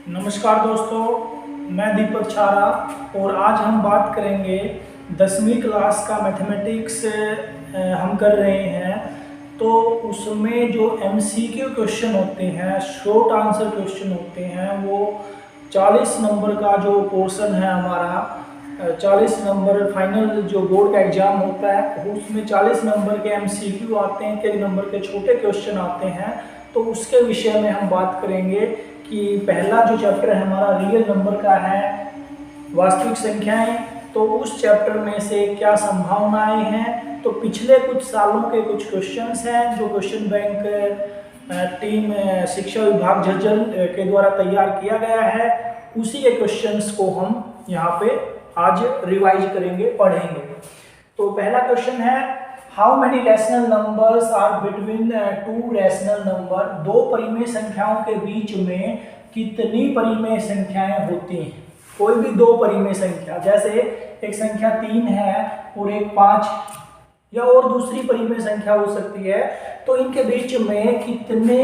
नमस्कार दोस्तों, मैं दीपक छारा और आज हम बात करेंगे 10वीं क्लास का मैथमेटिक्स हम कर रहे हैं। तो उसमें जो एमसीक्यू क्वेश्चन होते हैं, शॉर्ट आंसर क्वेश्चन होते हैं, वो 40 नंबर का जो पोर्शन है हमारा, 40 नंबर फाइनल जो बोर्ड का एग्ज़ाम होता है उसमें 40 नंबर के एमसीक्यू आते हैं, कई नंबर के छोटे क्वेश्चन आते हैं। तो उसके विषय में हम बात करेंगे कि पहला जो चैप्टर है हमारा रियल नंबर का है, वास्तविक संख्याएं। तो उस चैप्टर में से क्या संभावनाएं हैं, तो पिछले कुछ सालों के कुछ क्वेश्चंस हैं जो क्वेश्चन बैंक टीम शिक्षा विभाग झज्जर के द्वारा तैयार किया गया है। उसी के क्वेश्चंस को हम यहाँ पे आज रिवाइज करेंगे, पढ़ेंगे। तो पहला क्वेश्चन है, how many rational numbers are between two rational number. दो परिमेय संख्याओं के बीच में कितनी परिमेय संख्याएं होती हैं। कोई भी दो परिमेय संख्या, जैसे एक संख्या 3 है और एक 5 या और दूसरी परिमेय संख्या हो सकती है, तो इनके बीच में कितने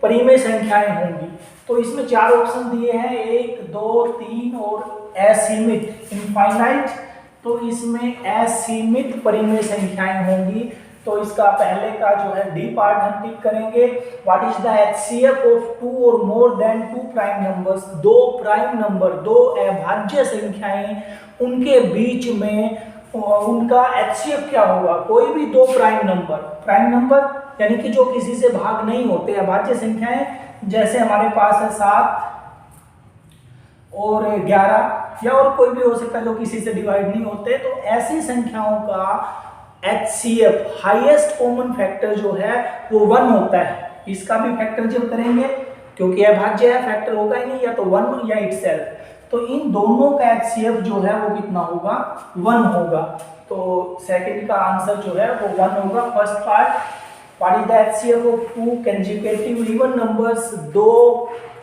परिमेय संख्याएं होंगी। तो इसमें 4 ऑप्शन दिए हैं, 1, 2, 3 और असीमित, इनफाइनाइट। तो इसमें असीमित परिमेय संख्याएं होंगी। तो इसका पहले का जो है डी पार्ट हम टिक करेंगे। What is the HCF of 2 और मोर देन 2 प्राइम नंबर्स। दो प्राइम नंबर, दो अभाज्य संख्याएं, उनके बीच में उनका एचसीएफ क्या होगा। कोई भी दो प्राइम नंबर यानी कि जो किसी से भाग नहीं होते, अभाज्य संख्याएं, जैसे हमारे पास है 7 और 11 या और कोई भी हो सकता है जो किसी से डिवाइड नहीं होते। तो ऐसी संख्याओं का HCF हाईएस्ट कॉमन फैक्टर जो है वो 1 होता है। इसका भी फैक्टर जब करेंगे, क्योंकि अभाज्य है, फैक्टर होगा ही नहीं, या तो 1 या इटसेल्फ। तो इन दोनों का HCF जो है वो कितना होगा, 1 होगा। तो सेकंड का आंसर जो है वो 1 होगा। First part, what is the HCF of 2 consecutive even numbers. दो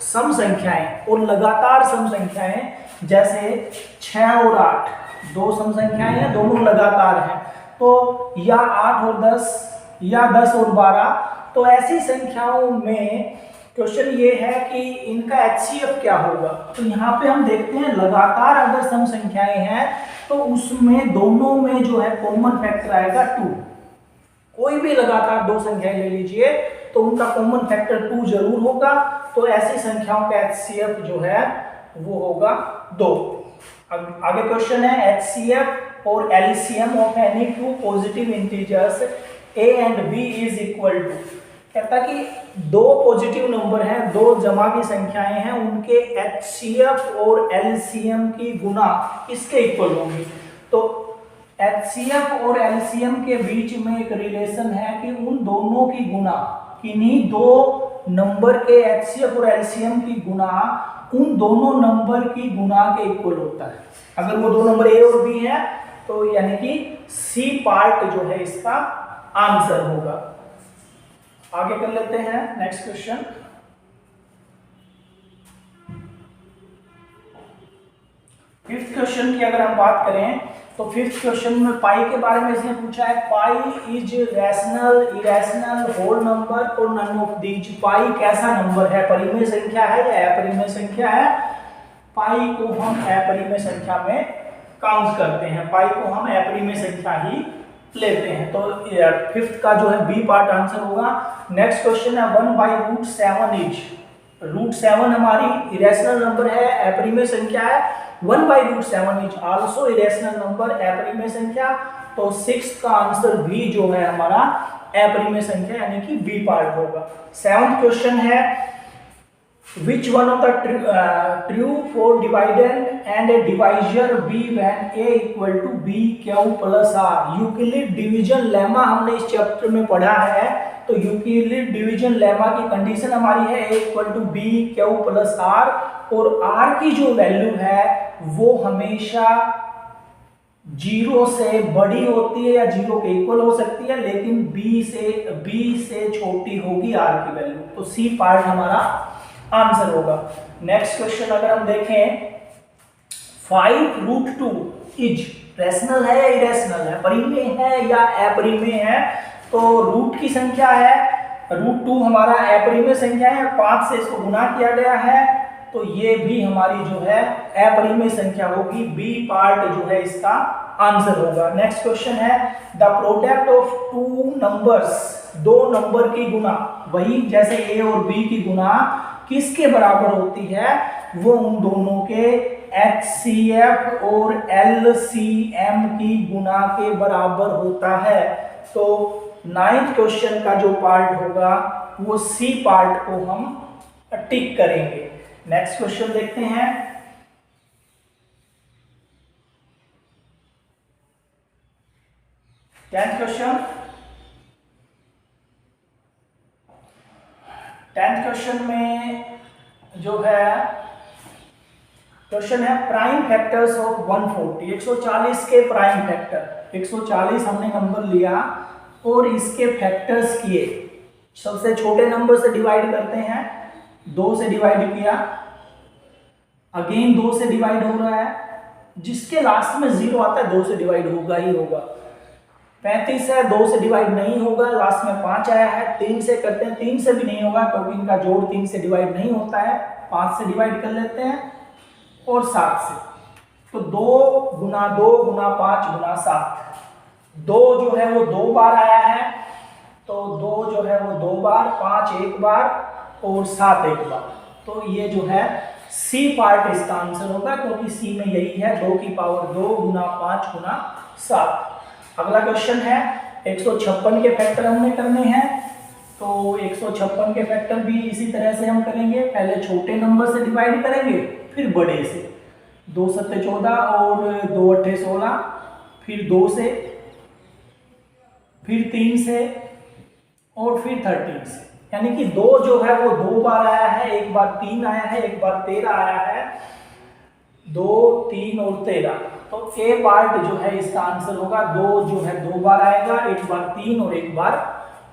सम संख्याएं और लगातार सम संख्याएं, जैसे 6 और 8 दो सम संख्याएं हैं, दोनों लगातार हैं। तो या 8 और 10 या 10 और 12। तो ऐसी संख्याओं में क्वेश्चन ये है कि इनका HCF क्या होगा। तो यहाँ पे हम देखते हैं, लगातार अगर सम संख्याएं हैं तो उसमें दोनों में जो है कॉमन फैक्टर आएगा 2। कोई भी लगातार दो संख्याएं ले लीजिए तो उनका कॉमन फैक्टर 2 जरूर होगा। तो ऐसी संख्याओं का HCF जो है वो होगा 2। आगे क्वेश्चन है, HCF और LCM of any two positive integers A and B is equal to. कहता कि दो पॉजिटिव नंबर हैं, दो जमा की संख्याएं हैं, उनके HCF और LCM की गुना इसके इक्वल होंगी। तो HCF और LCM के बीच में एक रिलेशन है कि उन दोनों की गुना, किन्हीं दो नंबर के HCF और LCM की गुना उन दोनों नंबर की गुना के इक्वल होता है। अगर वो दो नंबर A और B है तो यानी कि C पार्ट जो है इसका आंसर होगा। आगे कर लेते हैं नेक्स्ट क्वेश्चन। फिफ्थ क्वेश्चन की अगर हम बात करें तो फिफ्थ क्वेश्चन में पाई के बारे में इसने पूछा है, pi is rational, irrational, whole number और नन ऑफ दीज। पाई कैसा नंबर है, परिमेय संख्या है या अपरिमेय संख्या है। पाई को हम अपरिमेय संख्या में काउंट करते हैं, पाई को हम अपरिमेय संख्या ही लेते हैं। तो फिफ्थ का जो है बी पार्ट आंसर होगा। नेक्स्ट क्वेश्चन है, 1/√7 इज। √7 हमारी इरेशनल नंबर है, अपरिमेय संख्या है। 1/√7 इज आल्सो इरेशनल नंबर, अपरिमेय संख्या। तो सिक्स्थ का आंसर बी जो है हमारा अपरिमेय संख्या यानी कि बी पार्ट होगा। सेवंथ क्वेश्चन है, which one of the true for dividend and a divisor b when a equal to b q plus r। Euclid division lemma हमने इस चैप्टर में पढ़ा है। तो यूक्लिड डिवीजन लेमा की कंडीशन हमारी है a equal to b q plus r, और r की जो वैल्यू है वो हमेशा 0 से बड़ी होती है या 0 के इक्वल हो सकती है, लेकिन b से छोटी होगी r की वैल्यू। तो सी पार्ट हमारा आंसर होगा। नेक्स्ट क्वेश्चन अगर हम देखें, 5√2 इज रैशनल है या इरेशनल है, परिमेय है या अपरिमेय है। तो रूट की संख्या है, √2 हमारा अपरिमेय संख्या है, 5 से इसको गुना किया गया है तो ये भी हमारी जो है अपरिमेय संख्या होगी, बी पार्ट जो है इसका आंसर होगा। नेक्स्ट क्वेश्चन है the product of two numbers, दो नंबर की गुना, वही जैसे ए और बी की गुना किसके बराबर होती है, वो उन दोनों के HCF और LCM की गुना के बराबर होता है। तो 9th क्वेश्चन का जो पार्ट होगा वो सी पार्ट को हम टिक करेंगे। नेक्स्ट क्वेश्चन देखते हैं। 10th question. 10th क्वेश्चन में जो है क्वेश्चन है प्राइम फैक्टर्स ऑफ 140, 140 के प्राइम फैक्टर, 140 हमने नंबर लिया और इसके फैक्टर्स किए, सबसे छोटे नंबर से डिवाइड करते हैं, 2 से डिवाइड किया, अगेन 2 से डिवाइड हो रहा है, जिसके लास्ट में 0 आता है 2 से डिवाइड होगा ही होगा। 35 है, 2 से डिवाइड नहीं होगा, लास्ट में 5 आया है, 3 से करते हैं, 3 से भी नहीं होगा क्योंकि इनका जोड़ 3 से डिवाइड नहीं होता है, 5 से डिवाइड कर लेते हैं और 7 से। तो 2 गुना 2 गुना 5 गुना 7, 2 जो है वो 2 बार आया है, तो 2 जो है वो 2 बार, 5 1 बार और 7 1 बार। तो ये जो है सी पार्ट इसका आंसर होगा क्योंकि सी में यही है 2 की पावर 2 गुना 5 गुना 7। अगला क्वेश्चन है 156 के फैक्टर हमने करने हैं, तो 156 के फैक्टर भी इसी तरह से हम करेंगे, पहले छोटे नंबर से डिवाइड करेंगे फिर बड़े से, 2 7 14 और 2 8 16, फिर 2 से, फिर 3 से और फिर 13 से, यानी कि 2 जो है वो 2 बार आया है, एक बार 3 आया है, एक बार 13 आया है, 2 3 और 13। तो ए पार्ट जो है इसका आंसर होगा, 2 जो है 2 बार आएगा, एक बार 3 और एक बार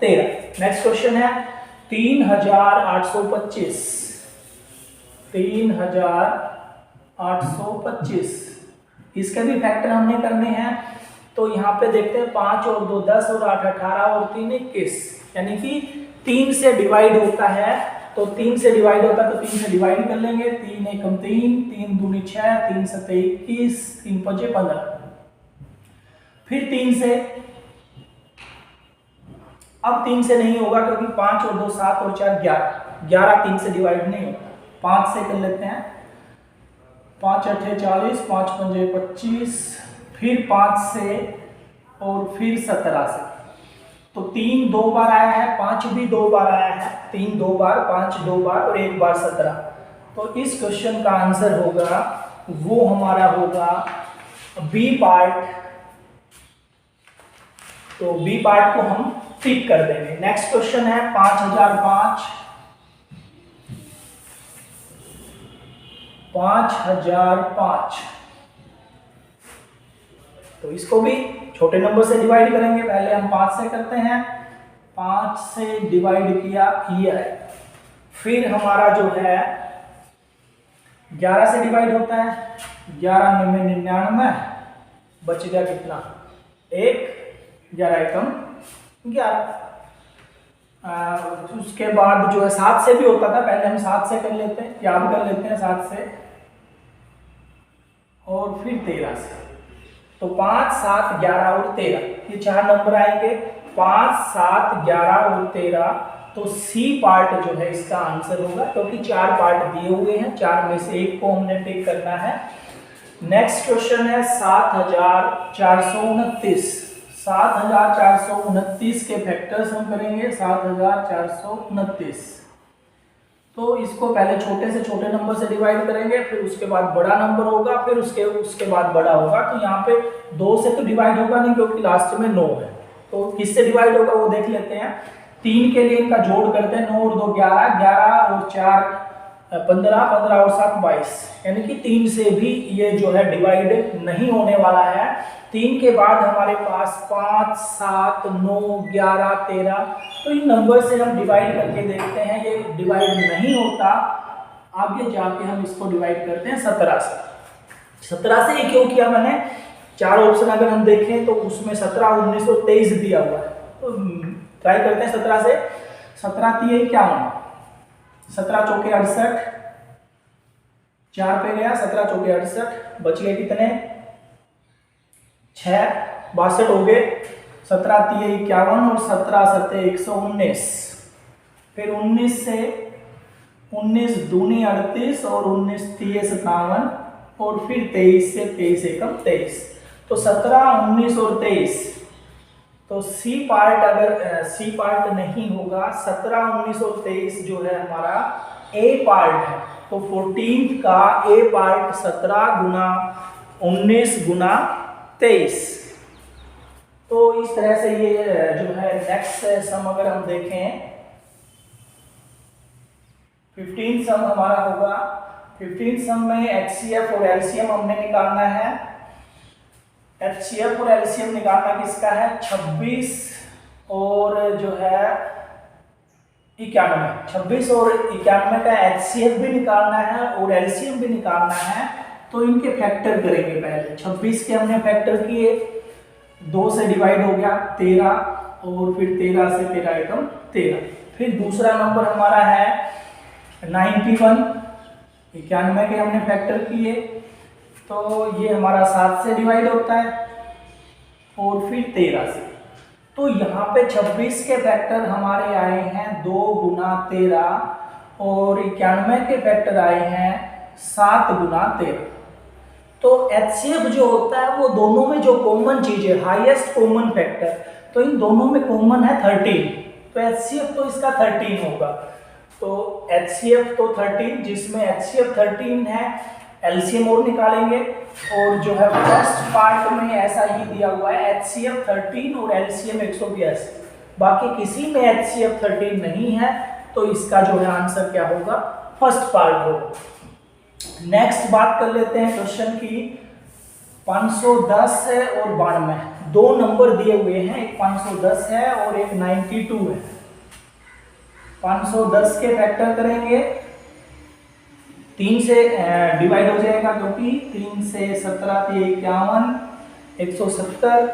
13। नेक्स्ट क्वेश्चन है 3825, 3825 इसके भी फैक्टर हमने करने हैं। तो यहाँ पे देखते हैं 5 और 2 10 और 8 18 और 3 21, यानी कि 3 से डिवाइड होता है, तो 3 से डिवाइड होता है तो 3 से डिवाइड कर लेंगे, 3 एकम 3, 3 दूनी 6, 3 सत्ते 21, 3 पंजे 15, फिर 3 से, अब 3 से नहीं होगा क्योंकि 5 और 2 7 और 4 11, 11 3 से डिवाइड नहीं होता, 5 से कर लेते हैं, 5 8 40, 5 पंजे 25, फिर 5 से और फिर 17 से। तो 3 2 बार आया है, 5 भी 2 बार आया है, 3 2 बार, 5 2 बार और एक बार 17। तो इस क्वेश्चन का आंसर होगा वो हमारा होगा बी पार्ट, तो बी पार्ट को हम टिक कर देंगे। नेक्स्ट क्वेश्चन है 5005, 5005, तो इसको भी छोटे नंबर से डिवाइड करेंगे, पहले हम 5 से करते हैं, 5 से डिवाइड किया ये है, फिर हमारा जो है 11 से डिवाइड होता है, 11 9 99, बच गया कितना 1, 11 एकम 11। उसके बाद जो है 7 से भी होता था, पहले हम 7 से कर लेते हैं, याद कर लेते हैं 7 से और फिर 13 से। तो 5 7 11 और 13 ये 4 नंबर आएंगे, 5 7 11 और 13। तो सी पार्ट जो है इसका आंसर होगा क्योंकि 4 पार्ट दिए हुए हैं, 4 में से एक को हमने टिक करना है। नेक्स्ट क्वेश्चन है 7429, 7429 के फैक्टर्स हम करेंगे, 7429। तो इसको पहले छोटे से छोटे नंबर से डिवाइड करेंगे, फिर उसके बाद बड़ा नंबर होगा, फिर उसके बाद बड़ा होगा। तो यहाँ पे 2 से तो डिवाइड होगा नहीं क्योंकि लास्ट में 9 है, तो किससे डिवाइड होगा वो देख लेते हैं। 3 के लिए इनका जोड़ करते हैं, 9 और 2 11, 11 और 4 15, 15 और 7 22, यानी कि 3 से भी ये जो है डिवाइड नहीं होने वाला है। 3 के बाद हमारे पास 5 7 9 11 13, तो इन नंबर से हम डिवाइड करके देखते हैं, ये डिवाइड नहीं होता। आगे जाके हम इसको डिवाइड करते हैं 17 से। 17 से ये क्यों किया मैंने, 4 ऑप्शन अगर हम देखें तो उसमें 17 19 और 23 दिया हुआ है, तो ट्राई करते हैं 17 से। 17 3 51, 17 चौके 68, 4 पे गया, 17 चौके 68, बच गए कितने 6, 62 हो गए, 17 तिये 51 और 17 सत्ते 119। फिर 19 से 19 दूनी 38 और 19 तिये 57 और फिर 23 से 23 एकम 23। तो 17, 19 और 23। तो सी पार्ट अगर सी पार्ट नहीं होगा, 17, 19 और 23 जो है हमारा ए पार्ट है। तो 14 का ए पार्ट 17 गुना 19 गुना 23। तो इस तरह से ये जो है नेक्स्ट सम अगर हम देखें 15 सम हमारा होगा। 15 सम में एचसीएफ और एलसीएम हमने निकालना है। एचसीएफ और एलसीएम निकालना किसका है 26 और जो है 91। 26 और 91 का एचसीएफ भी निकालना है और एलसीएम भी निकालना है। तो इनके फैक्टर करेंगे पहले। 26 के हमने फैक्टर किए, 2 से डिवाइड हो गया 13 और फिर 13 से 13 एकम 13। फिर दूसरा नंबर हमारा है 91, 91 के हमने फैक्टर किए, तो ये हमारा 7 से डिवाइड होता है और फिर 13 से। तो यहाँ पे 26 के फैक्टर हमारे आए हैं 2 गुना 13 और 91 के फैक्टर आए हैं 7 गुना 13। तो एचसीएफ जो होता है वो दोनों में जो कॉमन चीज है, हाईएस्ट कॉमन फैक्टर, तो इन दोनों में कॉमन है 13। तो एचसीएफ तो इसका 13 होगा। तो एचसीएफ तो 13, जिसमें एचसीएफ 13 है, एलसीएम और निकालेंगे। और जो है फर्स्ट पार्ट में ऐसा ही दिया हुआ है एचसीएफ 13 और एलसीएम 182। बाकी किसी में एचसीएफ 13 नहीं है, तो इसका जो है आंसर क्या होगा फर्स्ट पार्ट होगा। नेक्स्ट बात कर लेते हैं क्वेश्चन की। 510 है और 92, 2 नंबर दिए हुए हैं, एक 510 है और एक 92 है। 510 के फैक्टर करेंगे, 3 से डिवाइड हो जाएगा क्योंकि 3 से 17 × 51 170।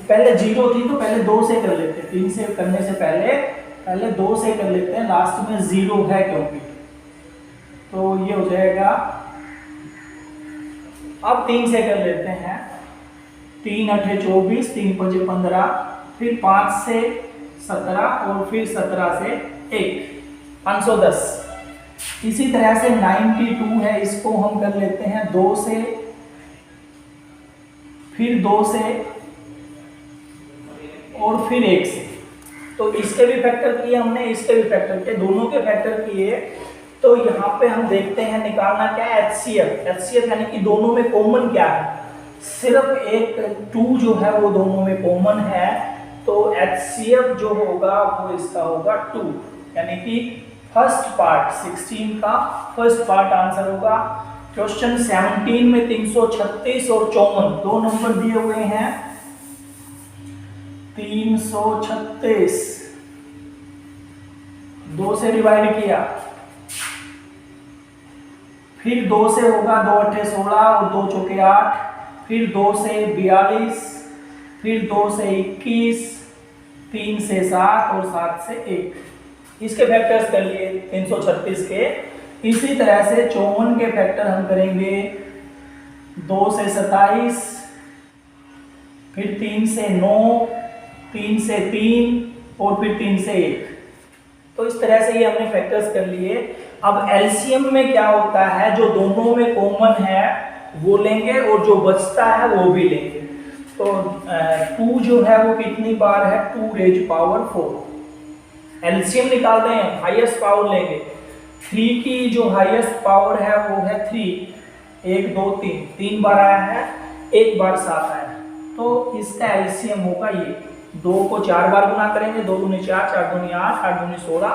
पहले 0 थी तो पहले 2 से कर लेते हैं, 3 से करने से पहले 2 से कर लेते हैं, लास्ट में 0 है क्योंकि। तो ये हो जाएगा, अब 3 से कर लेते हैं, 3 × 8 = 24, 3 × 5 = 15, फिर 5 से 17 और फिर 17 से 1, 510। इसी तरह से 92 है, इसको हम कर लेते हैं 2 से, फिर 2 से और फिर 1 से। तो इसके भी फैक्टर किए हमने, इसके भी फैक्टर किए, दोनों के फैक्टर किए। तो यहाँ पे हम देखते हैं निकालना क्या है एचसीएफ। एचसीएफ यानी कि दोनों में कॉमन क्या है, सिर्फ एक 2 जो है वो दोनों में कॉमन है। तो एचसीएफ जो होगा वो इसका होगा 2, यानी कि फर्स्ट पार्ट 16 का फर्स्ट पार्ट आंसर होगा। क्वेश्चन 17 में 336 और 54, 2 नंबर दिए हुए हैं। 336 2 से डिवाइड किया, फिर 2 से होगा, 2 × 8 = 16 और 2 × 4 = 8, फिर 2 से 42, फिर 2 से 21, 3 से 7 और 7 से 1। इसके फैक्टर्स कर लिए 336 के। इसी तरह से 54 के फैक्टर हम करेंगे, 2 से 27, फिर 3 से 9, 3 से 3 और फिर 3 से 1। तो इस तरह से ये हमने फैक्टर्स कर लिए। अब एलसीएम में क्या होता है, जो दोनों में कॉमन है वो लेंगे और जो बचता है वो भी लेंगे। तो 2 जो है वो कितनी बार है, 2⁴। एलसीएम निकाल रहे हैं, हाईएस्ट पावर लेंगे। 3 की जो हाईएस्ट पावर है वो है 3, 1 2 3, 3 बार आया है, 1 बार 7 आया है। तो इसका एलसीएम होगा ये। 2 को 4 बार गुना करेंगे, 2 दूनी 4, 4 दूनी 8, 8 दूनी 16,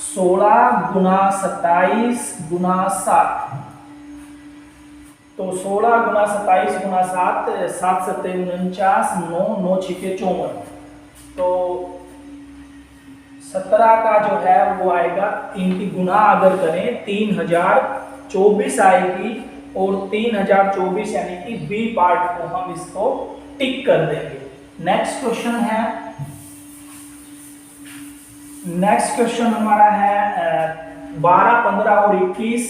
16 गुना 27 गुना 7। तो 16 गुना 27 गुना 7, 7 × 7 = 49, 9 9 × 6 = 54। तो 17 का जो है वो आएगा, इनकी गुना अगर करें 3024 आएगी और 3024 यानी कि बी पार्ट को हम इसको टिक कर देंगे। नेक्स्ट क्वेश्चन है, नेक्स्ट क्वेश्चन हमारा है 12, 15 और 21,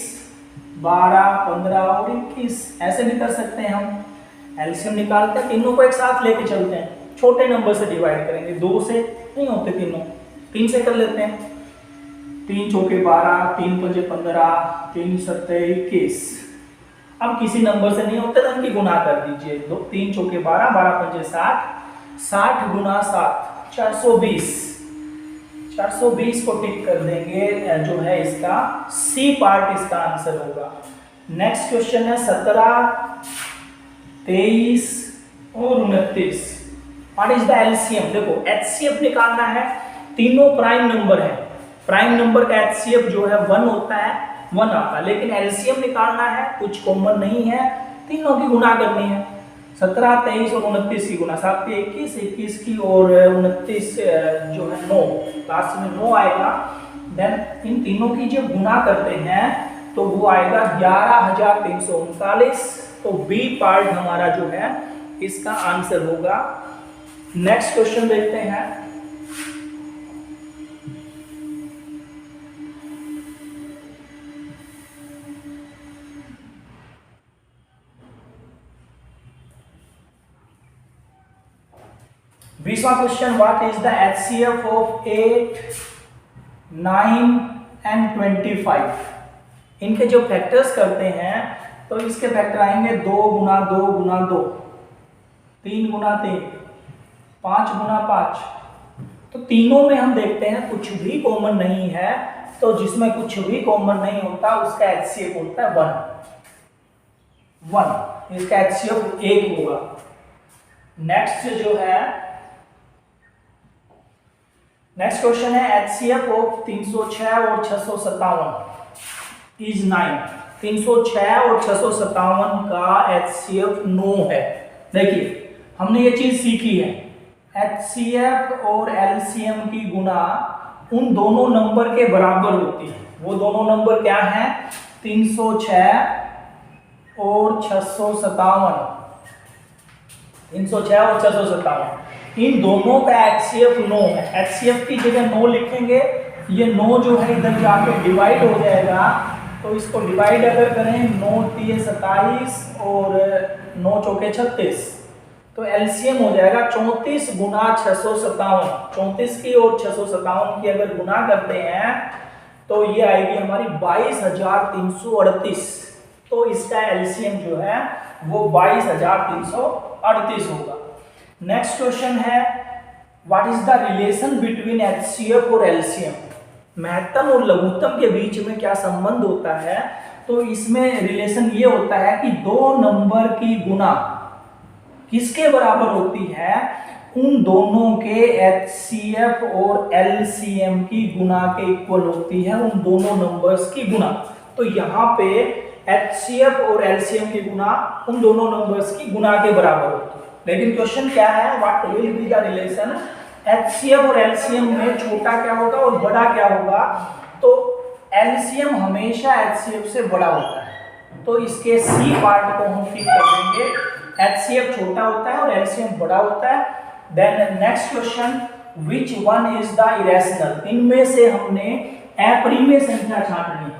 12, 15 और 21, ऐसे भी कर सकते हैं हम। एलसीएम निकालते हैं, तीनों को एक साथ लेके चलते हैं, छोटे नंबर से डिवाइड करेंगे, 2 से नहीं होते तीनों, 3 से कर लेते हैं। 3 चौके 12, 3 पंजे 15, 3 सत्ते 21। अब किसी नंबर से नहीं होते तो उनकी गुना कर दीजिए। 3 चौके 12, 12 पंजे 60, 60 गुना 7, 420। 420 को टिक कर देंगे, जो है इसका सी पार्ट इसका आंसर होगा। नेक्स्ट क्वेश्चन है 17, 23 और 29। What is the LCM? देखो एचसीएफ निकालना है, तीनों प्राइम नंबर है, प्राइम नंबर का एचसीएफ जो है 1 होता है, 1 आता है, लेकिन एलसीएम निकालना है, कुछ कॉमन नहीं है, तीनों की गुना करनी है। 17, 23 और 29 की गुना, 7 की 21, 21 की और 29 जो है 9, लास्ट में 9 आएगा। देन इन तीनों की जब गुना करते हैं तो वो आएगा 11,339। तो बी पार्ट हमारा जो है इसका आंसर होगा। नेक्स्ट क्वेश्चन देखते हैं। बीसवा question, what is the HCF of 8, 9 and 25? इनके जो फैक्टर्स करते हैं तो इसके फैक्टर आएंगे 2 गुना 2 गुना 2, 3 गुना 3, 5 गुना 5। तो तीनों में हम देखते हैं कुछ भी कॉमन नहीं है, तो जिसमें कुछ भी कॉमन नहीं होता उसका एचसीएफ होता है 1। इसका एचसीएफ 1 होगा। नेक्स्ट जो है, नेक्स्ट क्वेश्चन है एचसीएफ ऑफ 306 और 657 इज 9। 306 और 657 का एचसीएफ 9 है। देखिए हमने ये चीज सीखी है, एचसीएफ और एलसीएम की गुना उन दोनों नंबर के बराबर होती है। वो दोनों नंबर क्या हैं? 306 और 657। 306 और 657, इन दोनों का एचसीएफ 9 है। एचसीएफ की जगह 9 लिखेंगे, ये 9 जो है इधर जाके डिवाइड हो जाएगा। तो इसको डिवाइड अगर करें, 9 तिये 27 और 9 चौके 36, तो एलसीएम हो जाएगा 34 गुना 657। 34 की और 657 की अगर गुना करते हैं तो ये आएगी हमारी 22,338। तो इसका एलसीएम जो है वो 22,338 होगा। नेक्स्ट क्वेश्चन है, what is the relation between HCF और एलसीएम? महत्तम और लघुत्तम के बीच में क्या संबंध होता है? तो इसमें रिलेशन ये होता है कि दो नंबर की गुना किसके बराबर होती है? उन दोनों के एचसीएफ और एलसीएम की गुना के इक्वल होती है, उन दोनों नंबर्स की गुना। तो यहाँ पे एचसीएफ और एलसीएम की गुना उन दोनों नंबर्स की गुना के बराबर होती है। लेकिन क्वेश्चन क्या है, what will be the relation? HCF और एलसीएम में छोटा क्या होगा और बड़ा क्या होगा? तो एलसीएम हमेशा एचसीएफ से बड़ा होता है, तो इसके सी पार्ट को हम फिट कर देंगे। एचसीएफ छोटा होता है और एलसीएम बड़ा होता है। Then next question, which one is the irrational? इनमें से हमने अपरिमेय संख्या छांटनी है।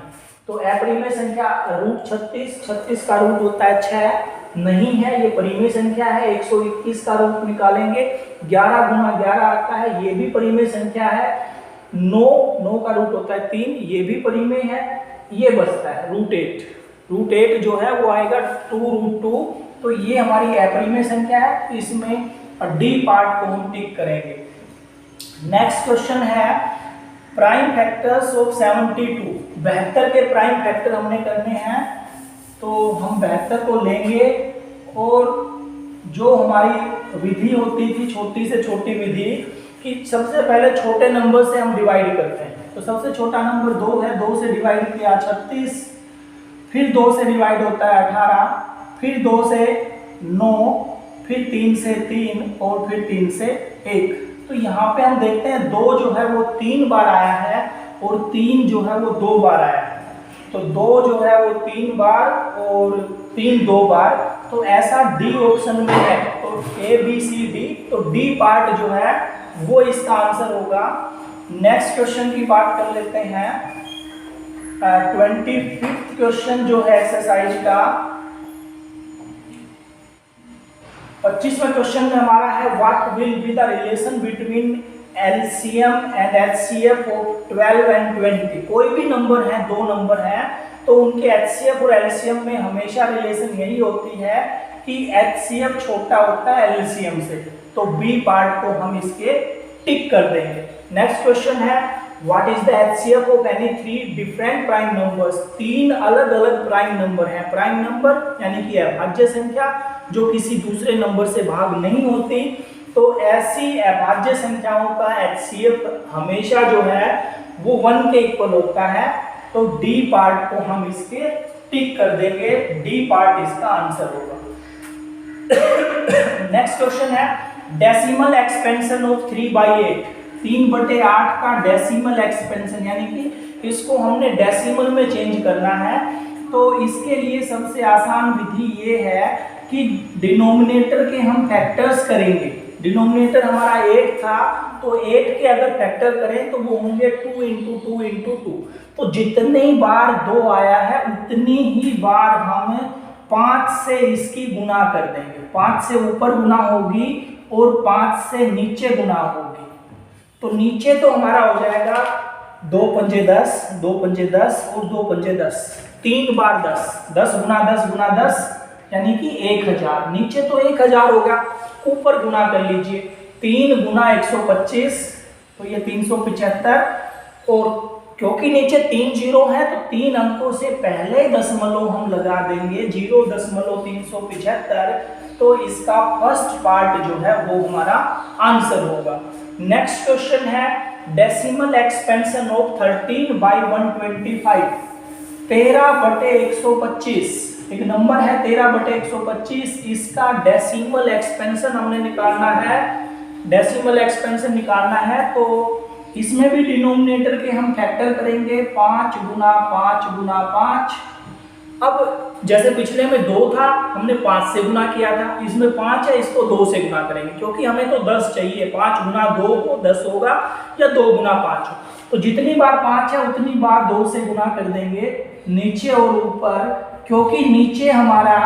तो अपरिमेय संख्या रूट 36 का रूट होता है 6, नहीं है, ये परिमेय संख्या है। 121 का रूट निकालेंगे, 11 गुना 11 आता है, ये भी परिमेय संख्या है। 9 का रूट होता है 3, ये भी परिमेय है। ये बचता है रूट 8 जो है वो आएगा 2√2। तो ये हमारी अपरिमेय संख्या है, इसमें डी पार्ट को हम टिक करेंगे। नेक्स्ट क्वेश्चन है, प्राइम फैक्टर्स ऑफ 72। 72 के प्राइम फैक्टर हमने करने हैं, तो हम 72 को लेंगे और जो हमारी विधि होती थी छोटी से छोटी विधि कि सबसे पहले छोटे नंबर से हम डिवाइड करते हैं। तो सबसे छोटा नंबर 2 है, 2 से डिवाइड किया 36, फिर 2 से डिवाइड होता है 18, फिर 2 से 9, फिर 3 से 3 और फिर 3 से 1। तो यहाँ पे हम देखते हैं 2 जो है वो 3 बार आया है और 3 जो है वो 2 बार आया है। तो 2 जो है वो 3 बार और 3 2 बार, तो ऐसा डी ऑप्शन में है। तो ए बी सी डी, तो डी पार्ट जो है वो इसका आंसर होगा। नेक्स्ट क्वेश्चन की बात कर लेते हैं। 25th क्वेश्चन जो है एक्सरसाइज का 25वां क्वेश्चन में हमारा है what will be the relation between LCM and HCF of 12 and 20। कोई भी नंबर है, दो नंबर हैं, तो उनके एचसीएफ और एलसीएम में हमेशा रिलेशन यही होती है कि एचसीएफ छोटा होता है एलसीएम से। तो बी पार्ट को हम इसके टिक कर देंगे। नेक्स्ट क्वेश्चन है what is the HCF of any three different prime numbers. तीन अलग अलग प्राइम नंबर हैं। प्राइम नंबर यानी कि अभाज्य संख्या जो किसी दूसरे नंबर से भाग नहीं होती। तो ऐसी अभाज्य संख्याओं का एचसीएफ हमेशा जो है वो 1 के इक्वल होता है। तो डी पार्ट को हम इसके टिक कर देंगे। डी पार्ट इसका आंसर होगा। नेक्स्ट क्वेश्चन है डेसिमल एक्सपेंशन ऑफ 3/8। 3/8 का डेसिमल एक्सपेंशन यानी कि इसको हमने डेसिमल में चेंज करना है। तो इसके लिए सबसे आसान विधि ये है कि डिनोमिनेटर के हम फैक्टर्स करेंगे। डिनोमिनेटर हमारा 8 था, तो 8 के अगर फैक्टर करें तो वो होंगे 2 × 2 × 2। तो जितनी बार 2 आया है उतनी ही बार हम 5 से इसकी गुना कर देंगे। 5 से ऊपर गुना होगी और 5 से नीचे गुना होगी। तो नीचे तो हमारा हो जाएगा 2 पंजे 10, 2 पंजे 10 और 2 पंजे 10। 3 बार 10, 10 गुना 10 गुना 10 यानी कि 1000। नीचे तो 1000 होगा, ऊपर गुना कर लीजिए। 3 गुना 125 तो ये 375। और क्योंकि नीचे 3 जीरो है तो 3 अंकों से पहले दशमलव हम लगा देंगे 0.375। तो इसका फर्स्ट पार्ट जो है वो हमारा आंसर होगा। नेक्स्ट क्वेश्चन है डेसिमल एक्सपेंशन ऑफ 13/125। 13/125 एक नंबर है 13/125। इसका डेसिमल एक्सपेंशन हमने निकालना है। डेसिमल एक्सपेंशन निकालना है तो इसमें भी डिनोमिनेटर के हम फैक्टर करेंगे 5 गुना 5 गुना 5। अब जैसे पिछले में 2 था, हमने 5 से गुना किया था। इसमें 5 है, इसको 2 से गुना करेंगे क्योंकि हमें तो 10 चाहिए। 5 गुना 2 को 10 होगा या 2 गुना 5 हो। तो जितनी बार 5 है उतनी बार 2 से गुना कर देंगे नीचे और ऊपर। क्योंकि नीचे हमारा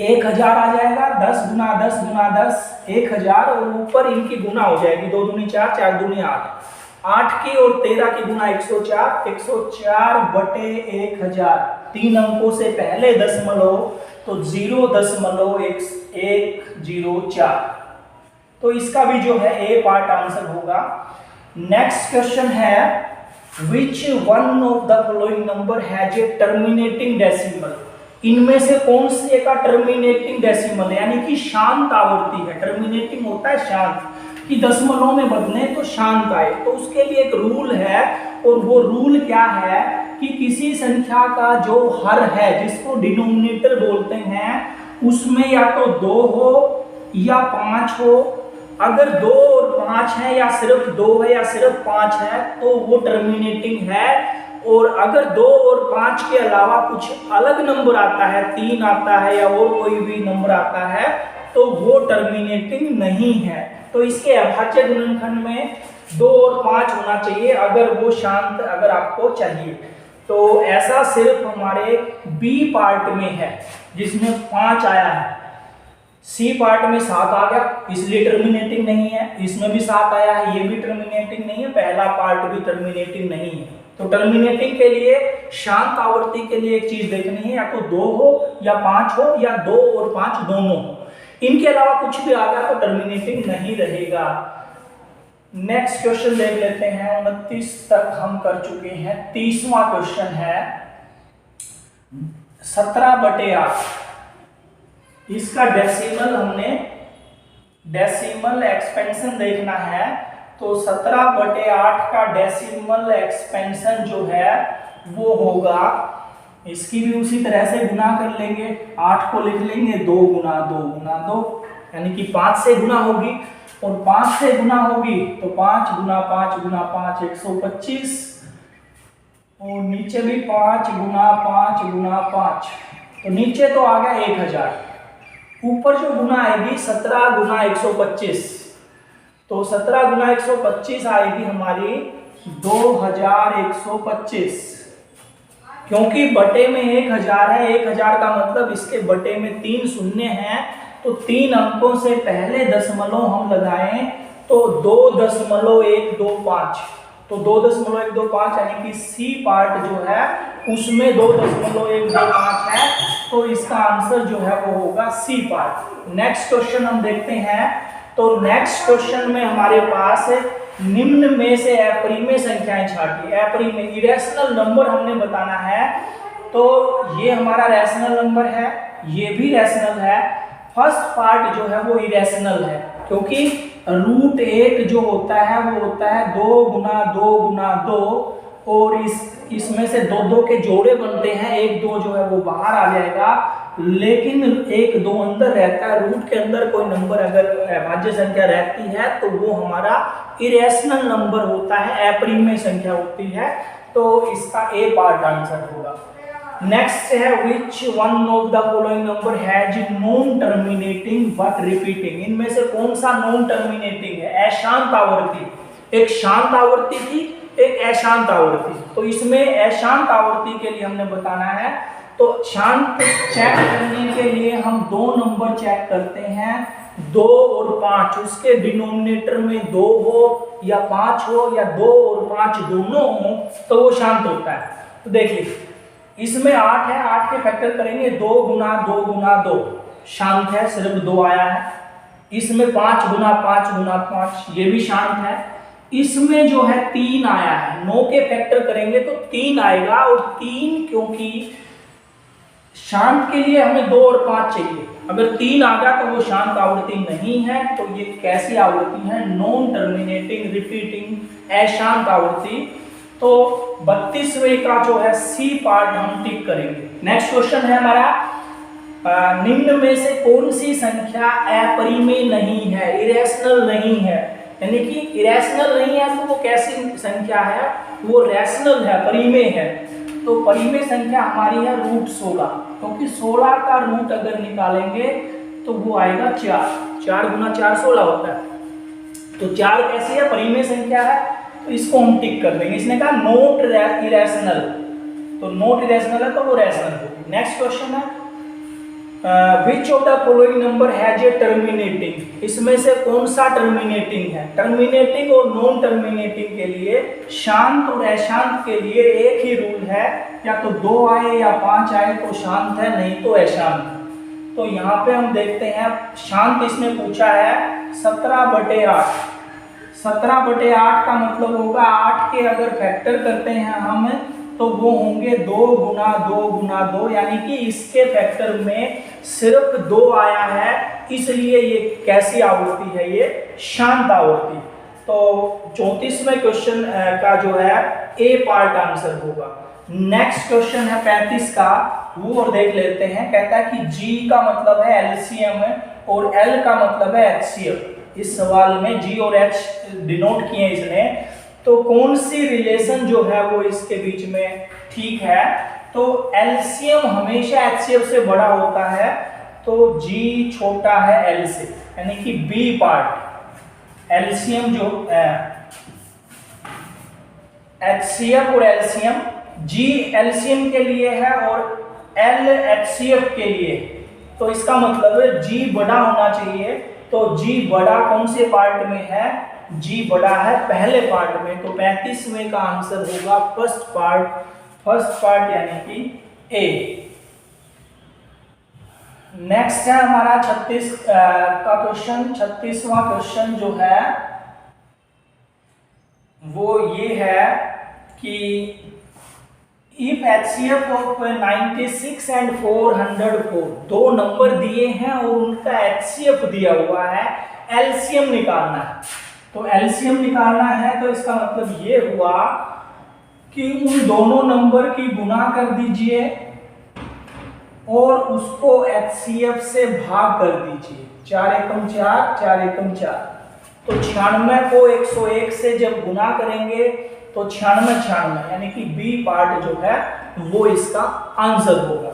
1000 आ जाएगा। 10 गुना 10 गुना 10 1000 और ऊपर इनकी गुना हो जाएगी। 2 दूनी 4, 4 दूनी 8। 8 की और 13 की गुना 104। 104/1000। 3 अंकों से पहले दशमलव तो 0.104। तो इसका भी जो है ए पार्ट आंसर होगा। नेक्स्ट क्वेश्चन है which one of the following number has a terminating decimal. इनमें से कौन से का टर्मिनेटिंग डेसिमल यानी कि शांत आवर्ती है। टर्मिनेटिंग होता है शांत, कि दशमलव में बदले तो शांत आए। तो उसके लिए एक रूल है और वो रूल क्या है कि किसी संख्या का जो हर है जिसको डिनोमिनेटर बोलते हैं उसमें या तो 2 हो या 5 हो। अगर 2 और 5 है या सिर्फ 2 है या सिर्फ 5 है तो वो टर्मिनेटिंग है। और अगर 2 और 5 के अलावा कुछ अलग नंबर आता है, 3 आता है या और कोई भी नंबर आता है तो वो टर्मिनेटिंग नहीं है। तो इसके अभाज्य गुणनखंड में 2 और 5 होना चाहिए अगर वो शांत अगर आपको चाहिए। तो ऐसा सिर्फ हमारे बी पार्ट में है जिसमें 5 आया है। सी पार्ट में 7 आ गया इसलिए टर्मिनेटिंग नहीं है। इसमें भी 7 आया है, ये भी टर्मिनेटिंग नहीं है। पहला पार्ट भी टर्मिनेटिंग नहीं है। तो टर्मिनेटिंग के लिए शांत आवर्ती के लिए एक चीज देखनी है, या तो 2 हो या 5 हो या 2 और 5 दोनों हो। इनके अलावा कुछ भी आ गया तो टर्मिनेटिंग नहीं रहेगा। नेक्स्ट क्वेश्चन देख लेते हैं। 29 तक हम कर चुके हैं। 30वां क्वेश्चन है 17/8। इसका डेसिमल हमने डेसिमल एक्सपेंशन देखना है। तो 17/8 का डेसिमल एक्सपेंशन जो है वो होगा, इसकी भी उसी तरह से गुना कर लेंगे। 8 को लिख लेंगे 2 गुना 2 गुना 2 यानी कि 5 से गुना होगी। और 5 से गुना होगी तो 5 गुना 5 गुना 5 125। और नीचे भी 5 गुना 5 गुना 5 तो नीचे तो आ गया 1000। ऊपर जो गुना आएगी 17 गुना 125 तो 17 गुना 125 आएगी हमारी 2125। क्योंकि बटे में 1000 है, 1000 का मतलब इसके बटे में 3 शून्य हैं, तो 3 अंकों से पहले दशमलव हम लगाएं तो 2.125, तो 2.125 यानी कि सी पार्ट जो है उसमें 2.125 है, तो इसका आंसर जो है वो होगा सी पार्ट। नेक्स्ट क्वेश्चन हम देखते हैं। तो नेक्स्ट क्वेश्चन में हमारे पास निम्न में से अपरिमेय संख्याएं छांटिए। अपरिमेय इरेशनल नंबर हमने बताना है, तो ये हमारा रैशनल नंबर है, ये भी रैशनल है। फर्स्ट पार्ट जो है वो इरेशनल है, क्योंकि √8 जो होता है वो होता है 2 गुना 2 गुना 2, और इसमें से 2 के जोड़े बनते हैं, 1 2 जो है वो बाहर आ जाएगा, लेकिन 1 2 अंदर रहता है। रूट के अंदर कोई नंबर अगर भाज्य संख्या रहती है तो वो हमारा इरेशनल नंबर होता है, अपरिमेय संख्या होती है, तो इसका ए पार्ट आंसर होगा। नेक्स्ट है which one of the following number has non terminating but repeating. इनमें से कौन सा नॉन टर्मिनेटिंग है? अशांत आवर्ती, एक शांत आवर्ती थी, एक अशांत आवर्ती। तो इसमें अशांत आवर्ती के लिए हमने बताना है, तो शांत चेक करने के लिए हम 2 नंबर चेक करते हैं, 2 और 5, उसके डिनोमिनेटर में 2 हो या 5 हो या 2 और 5 दोनों हो तो वो शांत होता है। तो देखिए इसमें 8 है, 8 के फैक्टर करेंगे 2 गुना 2 गुना 2, शांत है, सिर्फ 2 आया है। इसमें 5 गुना 5 गुना 5, ये भी शांत है। इसमें जो है 3 आया है, 9 के फैक्टर करेंगे तो 3 आएगा, और 3 क्योंकि शांत के लिए हमें 2 और 5 चाहिए, अगर 3 आ गया तो वो शांत आवृत्ति नहीं है, तो ये कैसी आवृत्ति है? नॉन टर्मिनेटिंग रिपीटिंग अशांत आवृत्ति। तो 32वें का जो है सी पार्ट हम टिक करेंगे। नेक्स्ट क्वेश्चन है हमारा, निम्न में से कौन सी संख्या अपरिमेय नहीं है, इरेशनल नहीं है? यानी कि इरेशनल नहीं है तो वो कैसी संख्या है? वो रैशनल है, परिमेय है। तो परिमेय संख्या हमारी है √16, क्योंकि 16 का रूट अगर निकालेंगे तो वो आएगा 4, 4 गुना 4 16 होता है। तो 4 कैसी है? परिमेय संख्या है, तो इसको हम टिक कर देंगे। इसने कहा नॉट इरेशनल, तो नॉट इरेशनल है तो वो रैशनल होगी। नेक्स्ट क्वेश्चन है which of the following number has a terminating. इसमें से कौन सा टर्मिनेटिंग है? टर्मिनेटिंग और नॉन टर्मिनेटिंग के लिए, शांत और अशांत के लिए एक ही रूल है, या तो 2 आए या 5 आए तो शांत है, नहीं तो अशांत। तो यहाँ पे हम देखते हैं शांत इसने पूछा है 17/8। 17/8 का मतलब होगा 8 के अगर फैक्टर करते हैं हम तो वो होंगे 2 गुना 2 गुना 2, यानी कि इसके फैक्टर में सिर्फ 2 आया है, इसलिए ये कैसी आवृत्ति है? ये शांत आवृत्ति। तो 34वें क्वेश्चन का जो है ए पार्ट आंसर होगा। नेक्स्ट क्वेश्चन है 35 का, वो और देख लेते हैं। कहता है कि जी का मतलब है एलसीएम और एल का मतलब है एचसीएफ। इस सवाल में जी और एच डिनोट किए इसने, तो कौन सी रिलेशन जो है वो इसके बीच में ठीक है? तो एलसीएम हमेशा एचसीएफ से बड़ा होता है, तो जी छोटा है एल से, यानी कि बी पार्ट। एलसीएम जो एचसीएफ और एलसीएम, जी एलसीएम के लिए है और एल एचसीएफ के लिए, तो इसका मतलब है जी बड़ा होना चाहिए। तो जी बड़ा कौन से पार्ट में है? जी बड़ा है पहले पार्ट में, तो 35वें का आंसर होगा फर्स्ट पार्ट यानी कि ए। नेक्स्ट है हमारा 36 का क्वेश्चन। 36वां क्वेश्चन जो है वो ये है कि if HCF of 96 and 404, 2 number दिए हैं और उनका HCF दिया हुआ है, एलसीएम निकालना है। तो एलसीएम निकालना है तो इसका मतलब ये हुआ कि उन दोनों नंबर की गुना कर दीजिए और उसको HCF से भाग कर दीजिए। 4 एकम 4, 4 एकम 4। तो 96 को 101 से जब गुना करेंगे तो 96 यानी कि बी पार्ट जो है वो इसका आंसर होगा।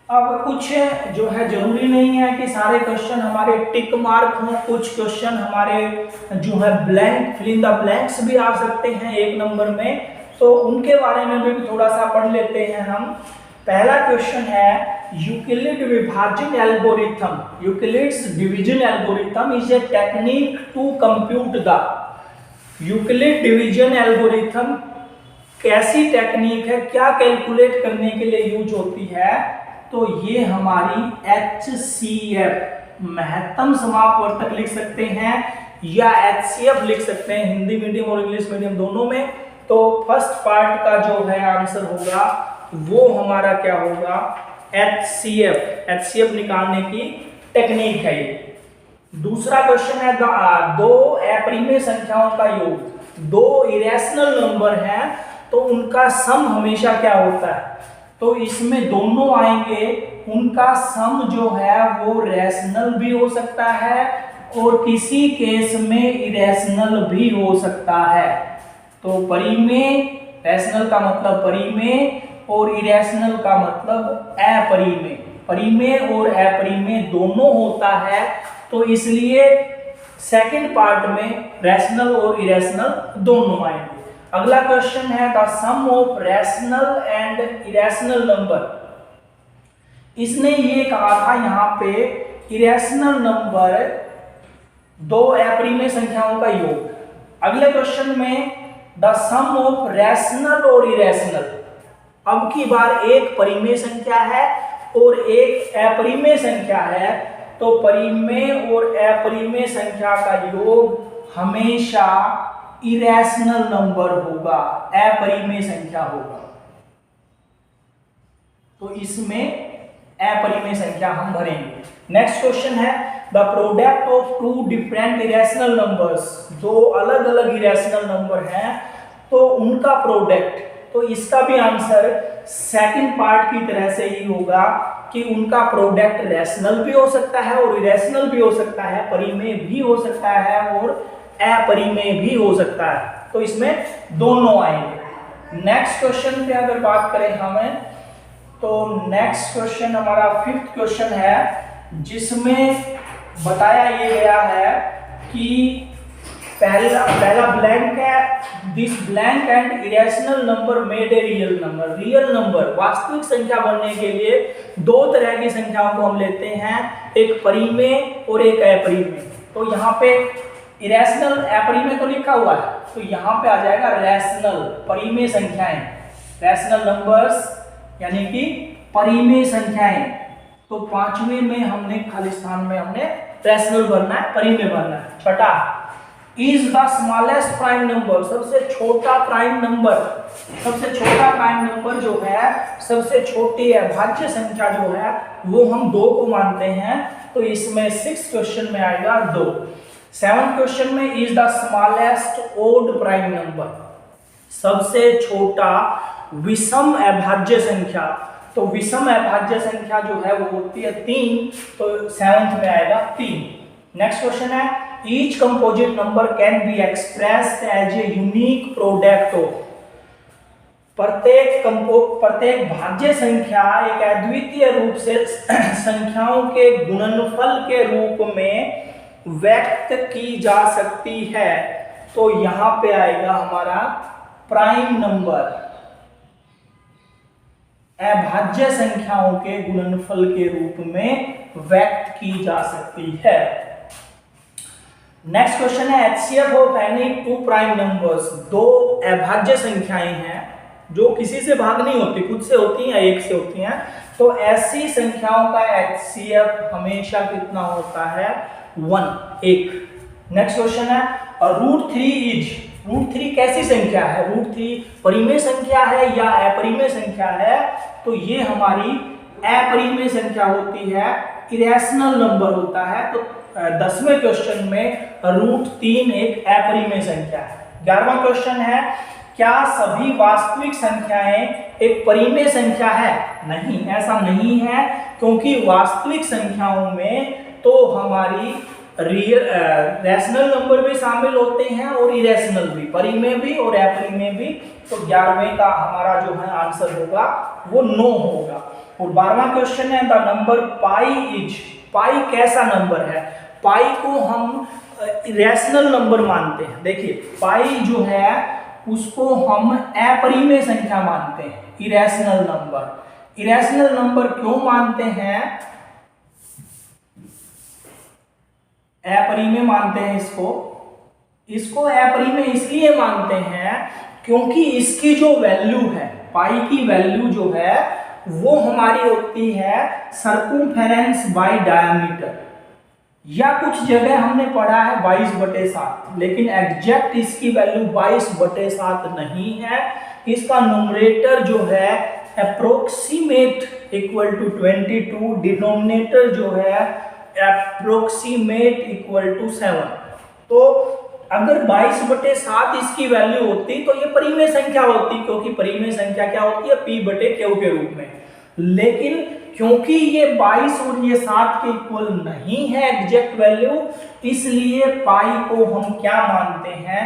अब कुछ जो है जरूरी नहीं है कि सारे क्वेश्चन हमारे टिक मार्क हों, कुछ क्वेश्चन हमारे जो है blank, fill in the blanks भी आ सकते हैं 1 नंबर में। तो उनके बारे में भी थोड़ा सा पढ़ लेते हैं हम। पहला क्वेश्चन है यूक्लिड विभाजन algorithm. Euclid's division algorithm is a technique to compute the. Euclid division algorithm कैसी टेक्निक है, क्या कैलकुलेट करने के लिए यूज होती है? तो ये हमारी HCF महत्तम समापवर्तक लिख सकते हैं या HCF लिख सकते हैं, हिंदी मीडियम और इंग्लिश मीडियम दोनों में। तो फर्स्ट पार्ट का जो है आंसर होगा वो हमारा क्या होगा? HCF। HCF निकालने की टेक्निक है ये। दूसरा क्वेश्चन है दो अपरिमेय संख्याओं का योग। दो इरेशनल नंबर हैं तो उनका सम हमेशा क्या होता है? तो इसमें दोनों आएंगे, उनका सम जो है वो रैशनल भी हो सकता है और किसी केस में इरेशनल भी हो सकता है। तो परिमेय, रैशनल का मतलब परिमेय और इरेशनल का मतलब अपरिमेय। परिमेय और अपरिमेय दोनों होता है, तो इसलिए सेकंड पार्ट में रैशनल और इरेशनल दोनों आएंगे। अगला क्वेश्चन है the sum of rational and irrational number. इसने ये कहा था यहाँ पे इरेशनल नंबर दो अपरिमेय संख्याओं का योग। अगले क्वेश्चन में द सम ऑफ रैशनल और इरेशनल। अब की बार एक परिमेय संख्या है और एक अपरिमेय संख्या है, तो परिमेय और अपरिमेय संख्या का योग हमेशा इरेशनल नंबर होगा, अपरिमेय संख्या होगा। तो इसमें अपरिमेय संख्या हम भरेंगे। नेक्स्ट क्वेश्चन है the product of two different irrational numbers. दो अलग अलग इरेशनल नंबर हैं तो उनका प्रोडक्ट। तो इसका भी आंसर सेकंड पार्ट की तरह से ही होगा कि उनका प्रोडक्ट रैशनल भी हो सकता है और इरेशनल भी हो सकता है, परिमेय भी हो सकता है और अपरिमेय भी हो सकता है। तो इसमें दोनों आएंगे। नेक्स्ट क्वेश्चन पे अगर बात करें हमें, तो नेक्स्ट क्वेश्चन हमारा फिफ्थ क्वेश्चन है जिसमें बताया ये गया है कि पहला ब्लैंक है this blank and irrational number made a real number. Real number वास्तविक संख्या बनने के लिए दो तरह की संख्याओं को हम लेते हैं, एक परिमेय और एक अपरिमेय। तो यहाँ पे इरेशनल अपरिमेय तो लिखा हुआ है, तो यहाँ पे आ जाएगा रैशनल परिमेय संख्याएं, रैशनल नंबर्स यानी कि परिमेय संख्याएं। तो पांचवें में हमने खाली स्थान में हमने रैशनल भरना है, परिमेय भरना है। छठा is the smallest prime number. सबसे छोटा प्राइम नंबर, सबसे छोटा प्राइम नंबर जो है, सबसे छोटी अभाज्य संख्या जो है वो हम 2 को मानते हैं। तो इसमें 6 क्वेश्चन में आएगा 2। 7 क्वेश्चन में is the smallest odd prime number. सबसे छोटा विषम अभाज्य संख्या। तो विषम अभाज्य संख्या जो है वो होती है 3, तो 7th में आएगा 3। Next question is each composite number can be expressed as a unique product of. प्रत्येक भाज्य संख्या एक अद्वितीय रूप से संख्याओं के गुणनफल के रूप में व्यक्त की जा सकती है। तो यहां पे आएगा हमारा प्राइम नंबर, अभाज्य संख्याओं के गुणनफल के रूप में व्यक्त की जा सकती है। नेक्स्ट क्वेश्चन है HCF of any to prime numbers. दो अभाज्य संख्याएं हैं जो किसी से भाग नहीं होती, खुद से होती हैं या एक से होती हैं, तो ऐसी संख्याओं का HCF हमेशा कितना होता है? 1। नेक्स्ट क्वेश्चन है √3 इज। √3 कैसी संख्या है? √3 परिमेय संख्या है या अपरिमेय संख्या है? तो ये हमारी अपरिमेय संख्या होती है, इरेशनल नंबर होता है। तो 10वें क्वेश्चन में √3 एक अपरिमेय संख्या है। 11वां क्वेश्चन है क्या सभी वास्तविक संख्याएं एक परिमेय संख्या है? नहीं, ऐसा नहीं है, क्योंकि वास्तविक संख्याओं में तो हमारी रैशनल नंबर भी शामिल होते हैं और इरेशनल भी, परिमेय भी और अपरिमेय भी। तो 11वें का हमारा जो है आंसर होगा वो 9 होगा। और 12वां क्वेश्चन है द नंबर पाई इज। पाई कैसा नंबर है? पाई को हम रैशनल नंबर मानते हैं। देखिए पाई जो है उसको हम अपरिमेय संख्या मानते हैं, इरेशनल नंबर। इरेशनल नंबर क्यों मानते हैं, अपरिमेय मानते हैं इसको अपरिमेय इसलिए मानते हैं क्योंकि इसकी जो वैल्यू है, पाई की वैल्यू जो है वो हमारी होती है सर्कमफेरेंस बाय डायमीटर, या कुछ जगह हमने पढ़ा है 22/7, लेकिन एग्जैक्ट इसकी वैल्यू 22/7 नहीं है। इसका न्यूमरेटर जो है अप्रोक्सीमेट इक्वल टू 22, डिनोमिनेटर जो है अप्रोक्सीमेट इक्वल टू 7। तो अगर 22/7 इसकी वैल्यू होती तो ये परिमेय संख्या होती, क्योंकि परिमेय संख्या क्या होती है, P/Q के रूप में। लेकिन क्योंकि ये 22 और ये 7 के इक्वल नहीं है एग्जैक्ट वैल्यू, इसलिए पाई को हम क्या मानते हैं,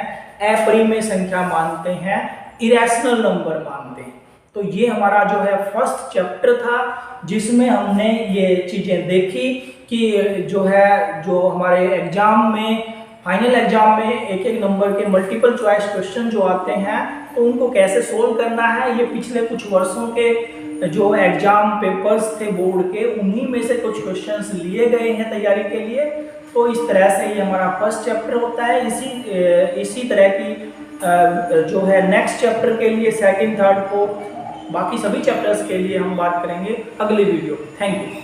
अपरिमेय संख्या मानते हैं, इरेशनल नंबर मानते हैं। तो ये हमारा जो है फर्स्ट चैप्टर था, जिसमें हमने ये चीजें देखी कि जो हमारे एग्जाम में, फाइनल एग्जाम में एक एक नंबर के मल्टीपल चॉइस क्वेश्चन जो आते हैं तो उनको कैसे सोल्व करना है। ये पिछले कुछ वर्षों के जो एग्जाम पेपर्स थे बोर्ड के, उन्हीं में से कुछ क्वेश्चंस लिए गए हैं तैयारी के लिए। तो इस तरह से ये हमारा फर्स्ट चैप्टर होता है। इसी तरह की जो है नेक्स्ट चैप्टर के लिए, सेकंड, थर्ड, फोर्थ, बाकी सभी चैप्टर्स के लिए हम बात करेंगे अगले वीडियो। Thank you.